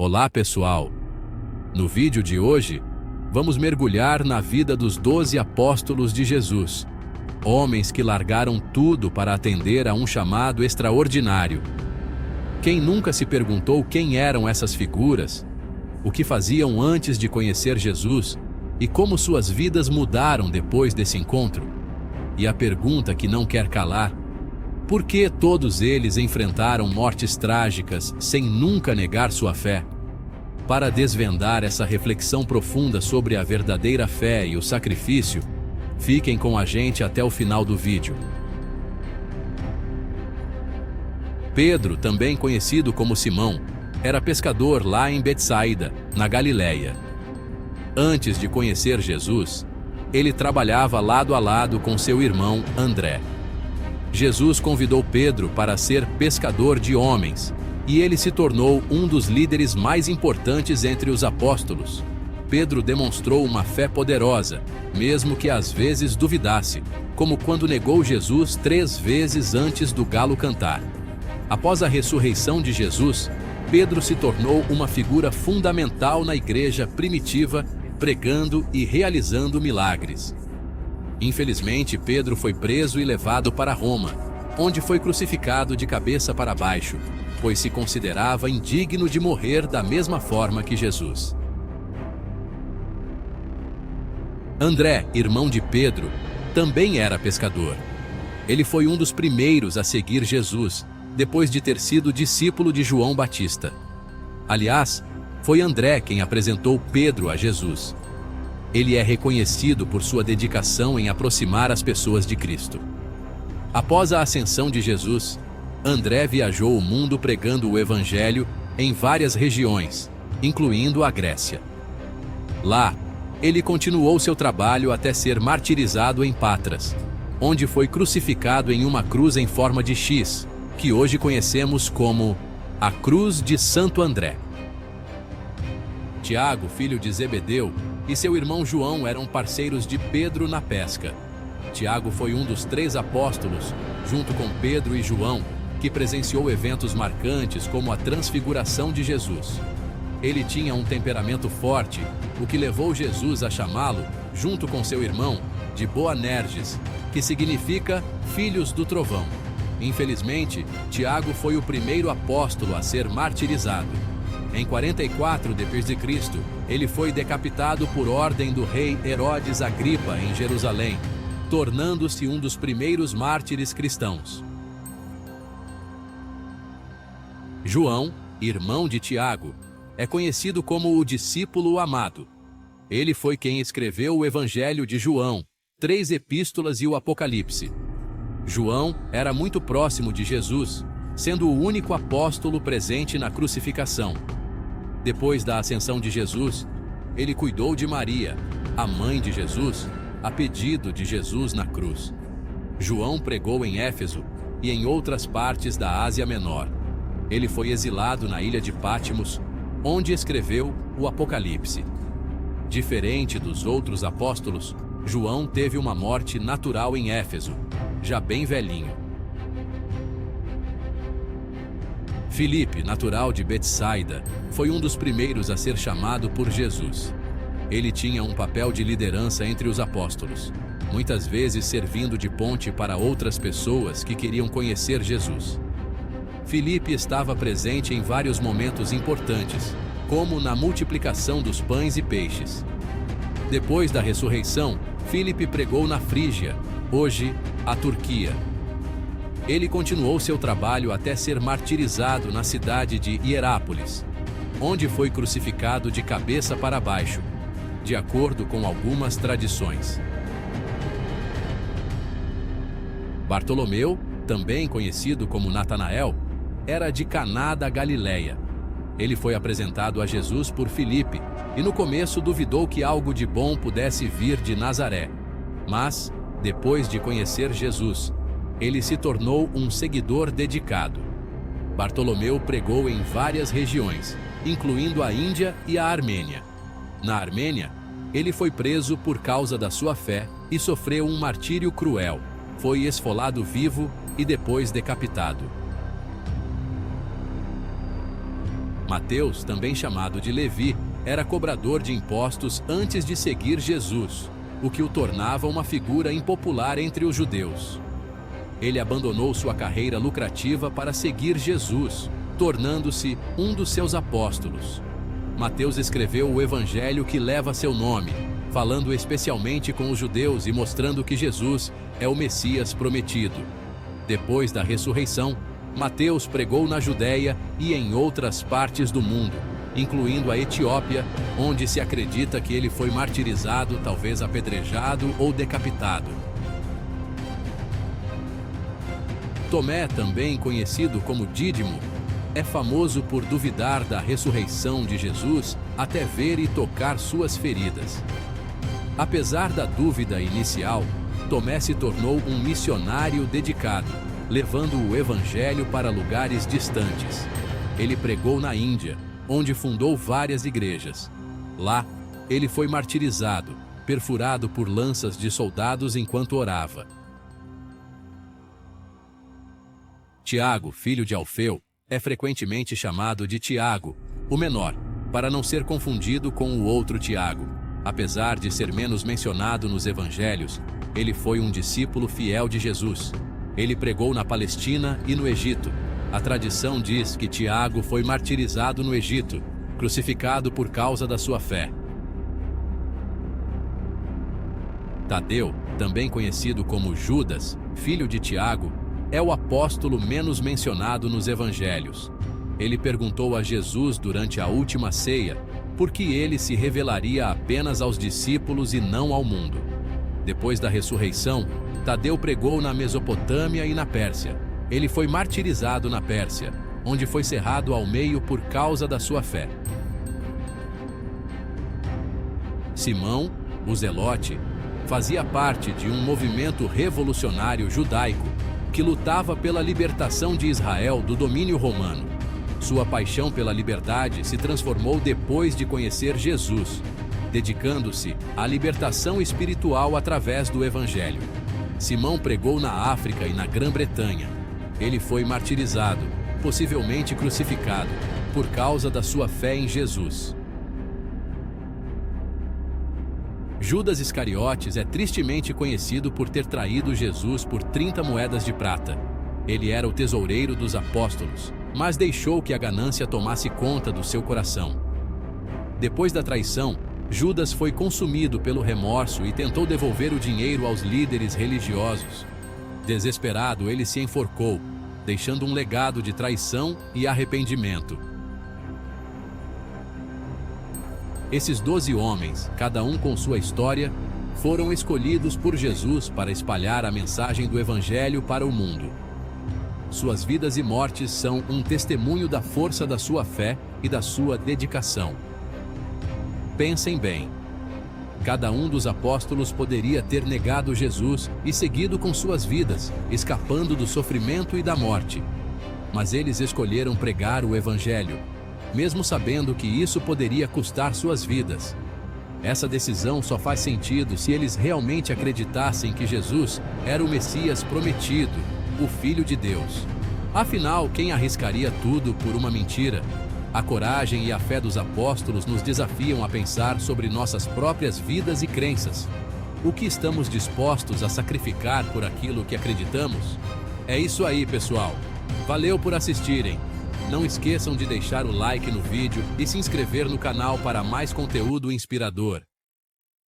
Olá pessoal! No vídeo de hoje, vamos mergulhar na vida dos 12 apóstolos de Jesus, homens que largaram tudo para atender a um chamado extraordinário. Quem nunca se perguntou quem eram essas figuras, o que faziam antes de conhecer Jesus e como suas vidas mudaram depois desse encontro? E a pergunta que não quer calar: por que todos eles enfrentaram mortes trágicas sem nunca negar sua fé? Para desvendar essa reflexão profunda sobre a verdadeira fé e o sacrifício, fiquem com a gente até o final do vídeo. Pedro, também conhecido como Simão, era pescador lá em Betsaida, na Galileia. Antes de conhecer Jesus, ele trabalhava lado a lado com seu irmão André. Jesus convidou Pedro para ser pescador de homens, e ele se tornou um dos líderes mais importantes entre os apóstolos. Pedro demonstrou uma fé poderosa, mesmo que às vezes duvidasse, como quando negou Jesus 3 vezes antes do galo cantar. Após a ressurreição de Jesus, Pedro se tornou uma figura fundamental na igreja primitiva, pregando e realizando milagres. Infelizmente, Pedro foi preso e levado para Roma, onde foi crucificado de cabeça para baixo, pois se considerava indigno de morrer da mesma forma que Jesus. André, irmão de Pedro, também era pescador. Ele foi um dos primeiros a seguir Jesus, depois de ter sido discípulo de João Batista. Aliás, foi André quem apresentou Pedro a Jesus. Ele é reconhecido por sua dedicação em aproximar as pessoas de Cristo. Após a ascensão de Jesus, André viajou o mundo pregando o Evangelho em várias regiões, incluindo a Grécia. Lá, ele continuou seu trabalho até ser martirizado em Patras, onde foi crucificado em uma cruz em forma de X, que hoje conhecemos como a Cruz de Santo André. Tiago, filho de Zebedeu, e seu irmão João eram parceiros de Pedro na pesca. Tiago foi um dos 3 apóstolos, junto com Pedro e João, que presenciou eventos marcantes como a transfiguração de Jesus. Ele tinha um temperamento forte, o que levou Jesus a chamá-lo, junto com seu irmão, de Boanerges, que significa filhos do trovão. Infelizmente, Tiago foi o primeiro apóstolo a ser martirizado. Em 44 d.C., ele foi decapitado por ordem do rei Herodes Agripa em Jerusalém, tornando-se um dos primeiros mártires cristãos. João, irmão de Tiago, é conhecido como o discípulo amado. Ele foi quem escreveu o Evangelho de João, 3 epístolas e o Apocalipse. João era muito próximo de Jesus, sendo o único apóstolo presente na crucificação. Depois da ascensão de Jesus, ele cuidou de Maria, a mãe de Jesus, a pedido de Jesus na cruz. João pregou em Éfeso e em outras partes da Ásia Menor. Ele foi exilado na ilha de Pátimos, onde escreveu o Apocalipse. Diferente dos outros apóstolos, João teve uma morte natural em Éfeso, já bem velhinho. Filipe, natural de Betsaida, foi um dos primeiros a ser chamado por Jesus. Ele tinha um papel de liderança entre os apóstolos, muitas vezes servindo de ponte para outras pessoas que queriam conhecer Jesus. Filipe estava presente em vários momentos importantes, como na multiplicação dos pães e peixes. Depois da ressurreição, Filipe pregou na Frígia, hoje a Turquia. Ele continuou seu trabalho até ser martirizado na cidade de Hierápolis, onde foi crucificado de cabeça para baixo, de acordo com algumas tradições. Bartolomeu, também conhecido como Natanael, era de Caná da Galileia. Ele foi apresentado a Jesus por Filipe e no começo duvidou que algo de bom pudesse vir de Nazaré. Mas, depois de conhecer Jesus, ele se tornou um seguidor dedicado. Bartolomeu pregou em várias regiões, incluindo a Índia e a Armênia. Na Armênia, ele foi preso por causa da sua fé e sofreu um martírio cruel. Foi esfolado vivo e depois decapitado. Mateus, também chamado de Levi, era cobrador de impostos antes de seguir Jesus, o que o tornava uma figura impopular entre os judeus. Ele abandonou sua carreira lucrativa para seguir Jesus, tornando-se um dos seus apóstolos. Mateus escreveu o evangelho que leva seu nome, falando especialmente com os judeus e mostrando que Jesus é o Messias prometido. Depois da ressurreição, Mateus pregou na Judéia e em outras partes do mundo, incluindo a Etiópia, onde se acredita que ele foi martirizado, talvez apedrejado ou decapitado. Tomé, também conhecido como Dídimo, é famoso por duvidar da ressurreição de Jesus até ver e tocar suas feridas. Apesar da dúvida inicial, Tomé se tornou um missionário dedicado, levando o evangelho para lugares distantes. Ele pregou na Índia, onde fundou várias igrejas. Lá, ele foi martirizado, perfurado por lanças de soldados enquanto orava. Tiago, filho de Alfeu, é frequentemente chamado de Tiago, o menor, para não ser confundido com o outro Tiago. Apesar de ser menos mencionado nos evangelhos, ele foi um discípulo fiel de Jesus. Ele pregou na Palestina e no Egito. A tradição diz que Tiago foi martirizado no Egito, crucificado por causa da sua fé. Tadeu, também conhecido como Judas, filho de Tiago, é o apóstolo menos mencionado nos evangelhos. Ele perguntou a Jesus durante a última ceia por que ele se revelaria apenas aos discípulos e não ao mundo. Depois da ressurreição, Tadeu pregou na Mesopotâmia e na Pérsia. Ele foi martirizado na Pérsia, onde foi cerrado ao meio por causa da sua fé. Simão, o Zelote, fazia parte de um movimento revolucionário judaico que lutava pela libertação de Israel do domínio romano. Sua paixão pela liberdade se transformou depois de conhecer Jesus, dedicando-se à libertação espiritual através do Evangelho. Simão pregou na África e na Grã-Bretanha. Ele foi martirizado, possivelmente crucificado, por causa da sua fé em Jesus. Judas Iscariotes é tristemente conhecido por ter traído Jesus por 30 moedas de prata. Ele era o tesoureiro dos apóstolos, mas deixou que a ganância tomasse conta do seu coração. Depois da traição, Judas foi consumido pelo remorso e tentou devolver o dinheiro aos líderes religiosos. Desesperado, ele se enforcou, deixando um legado de traição e arrependimento. Esses 12 homens, cada um com sua história, foram escolhidos por Jesus para espalhar a mensagem do Evangelho para o mundo. Suas vidas e mortes são um testemunho da força da sua fé e da sua dedicação. Pensem bem. Cada um dos apóstolos poderia ter negado Jesus e seguido com suas vidas, escapando do sofrimento e da morte. Mas eles escolheram pregar o Evangelho, mesmo sabendo que isso poderia custar suas vidas. Essa decisão só faz sentido se eles realmente acreditassem que Jesus era o Messias prometido, o Filho de Deus. Afinal, quem arriscaria tudo por uma mentira? A coragem e a fé dos apóstolos nos desafiam a pensar sobre nossas próprias vidas e crenças. O que estamos dispostos a sacrificar por aquilo que acreditamos? É isso aí, pessoal. Valeu por assistirem. Não esqueçam de deixar o like no vídeo e se inscrever no canal para mais conteúdo inspirador.